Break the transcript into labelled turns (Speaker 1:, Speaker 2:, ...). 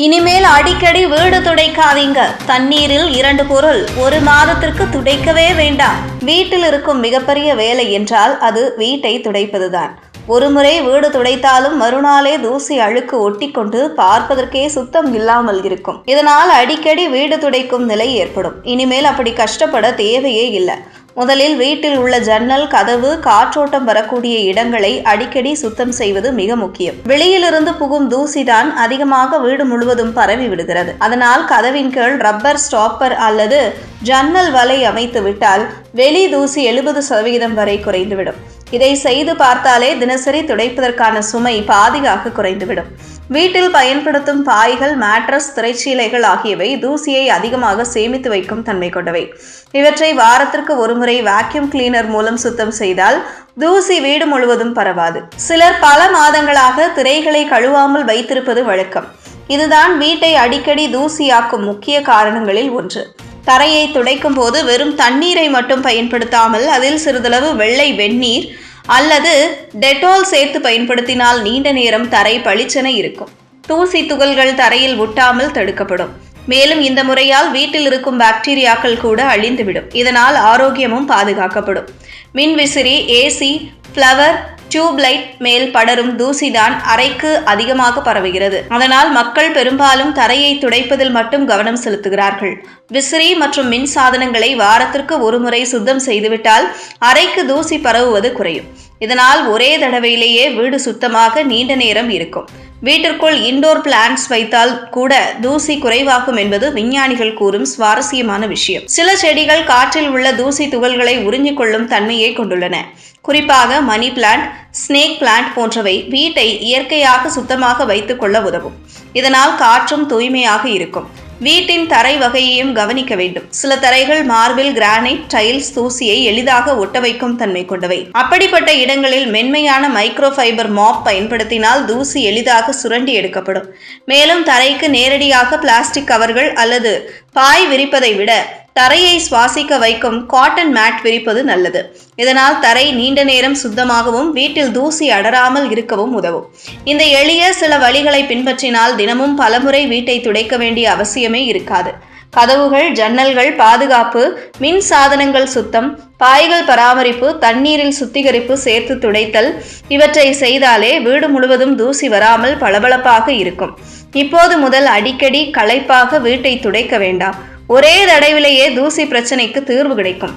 Speaker 1: இனிமேல் அடிக்கடி வீடு துடைக்காதீங்க. தண்ணீரில் 2 பொருள் 1 மாதத்திற்கு துடைக்கவே வேண்டாம். வீட்டில் இருக்கும் மிகப்பெரிய வேலை என்றால் அது வீட்டை துடைப்பதுதான். ஒருமுறை வீடு துடைத்தாலும் மறுநாளே தூசி அழுக்கு ஒட்டிக்கொண்டு பார்ப்பதற்கே சுத்தம் இல்லாமல் இருக்கும். இதனால் அடிக்கடி வீடு துடைக்கும் நிலை ஏற்படும். இனிமேல் அப்படி கஷ்டப்பட தேவையே இல்லை. முதலில் வீட்டில் உள்ள ஜன்னல், கதவு, காற்றோட்டம் வரக்கூடிய இடங்களை அடிக்கடி சுத்தம் செய்வது மிக முக்கியம். வெளியிலிருந்து புகும் தூசிதான் அதிகமாக வீடு முழுவதும் பரவி விடுகிறது. அதனால் கதவின் கீழ் ரப்பர் ஸ்டாப்பர் அல்லது ஜன்னல் வலை அமைத்து விட்டால் வெளி தூசி 70% வரை குறைந்துவிடும். இதை செய்து பார்த்தாலே தினசரி துடைப்பதற்கான சுமை பாதியாக குறைந்துவிடும். வீட்டில் பயன்படுத்தும் பாய்கள், மேட்ரஸ், திரைச்சீலைகள் ஆகியவை தூசியை அதிகமாக சேமித்து வைக்கும் தன்மை கொண்டவை. இவற்றை வாரத்திற்கு ஒருமுறை வாக்யூம் கிளீனர் மூலம் சுத்தம் செய்தால் தூசி வீடு முழுவதும் பரவாது. சிலர் பல மாதங்களாக திரைகளை கழுவாமல் வைத்திருப்பது வழக்கம். இதுதான் வீட்டை அடிக்கடி தூசியாக்கும் முக்கிய காரணங்களில் ஒன்று. தரையை துடைக்கும் போது வெறும் தண்ணீரை மட்டும் பயன்படுத்தாமல் அதில் சிறிதளவு வெள்ளை வெந்நீர் அல்லது டெட்டால் சேர்த்து பயன்படுத்தினால் நீண்ட நேரம் தரை பளிச்சென இருக்கும். தூசி துகள்கள் தரையில் ஒட்டாமல் தடுக்கப்படும். மேலும் இந்த முறையால் வீட்டில் இருக்கும் பாக்டீரியாக்கள் கூட அழிந்துவிடும். இதனால் ஆரோக்கியமும் பாதுகாக்கப்படும். மின்விசிறி, ஏசி, ஃப்ளவர், டியூப்லைட் மேல் படரும் தூசிதான் அறைக்கு அதிகமாக பரவுகிறது. அதனால் மக்கள் பெரும்பாலும் தரையை துடைப்பதில் மட்டும் கவனம் செலுத்துகிறார்கள். விசிறி மற்றும் மின் சாதனங்களை வாரத்திற்கு ஒருமுறை சுத்தம் செய்துவிட்டால் அறைக்கு தூசி பரவுவது குறையும். இதனால் ஒரே தடவையிலேயே வீடு சுத்தமாக நீண்ட நேரம் இருக்கும். வீட்டிற்குள் இன்டோர் பிளான்ட்ஸ் வைத்தால் கூட தூசி குறைவாகும் என்பது விஞ்ஞானிகள் கூறும் சுவாரஸ்யமான விஷயம். சில செடிகள் காற்றில் உள்ள தூசி துகள்களை உறிஞ்சிக் கொள்ளும் தன்மையை கொண்டுள்ளன. குறிப்பாக மணி பிளான்ட், ஸ்னேக் பிளான்ட் போன்றவை வீட்டை இயற்கையாக சுத்தமாக வைத்துக் கொள்ள உதவும். இதனால் காற்றும் தூய்மையாக இருக்கும். வீட்டின் தரை வகையையும் கவனிக்க வேண்டும். சில தரைகள் மார்பிள், கிரானைட், டைல்ஸ் தூசியை எளிதாக ஒட்ட வைக்கும் தன்மை கொண்டவை. அப்படிப்பட்ட இடங்களில் மென்மையான மைக்ரோ ஃபைபர் மாப் பயன்படுத்தினால் தூசி எளிதாக சுரண்டி எடுக்கப்படும். மேலும் தரைக்கு நேரடியாக பிளாஸ்டிக் கவர்கள் அல்லது பாய் விரிப்பதை விட தரையை சுவாசிக்க வைக்கும் காட்டன் மேட் விரிப்பது நல்லது. இதனால் தரை நீண்ட நேரம் சுத்தமாகவும் வீட்டில் தூசி அடராமல் இருக்கவும் உதவும். இந்த எளிய சில வழிகளை பின்பற்றினால் தினமும் பலமுறை வீட்டை துடைக்க வேண்டிய அவசியமே இருக்காது. கதவுகள், ஜன்னல்கள் பாதுகாப்பு, மின் சாதனங்கள் சுத்தம், பாய்கள் பராமரிப்பு, தண்ணீரில் சுத்திகரிப்பு சேர்த்து துடைத்தல் இவற்றை செய்தாலே வீடு முழுவதும் தூசி வராமல் பளபளப்பாக இருக்கும். இப்போது முதல் அடிக்கடி களைப்பாக வீட்டை துடைக்க வேண்டாம். ஒரே தடவையிலேயே தூசி பிரச்சனைக்கு தீர்வு கிடைக்கும்.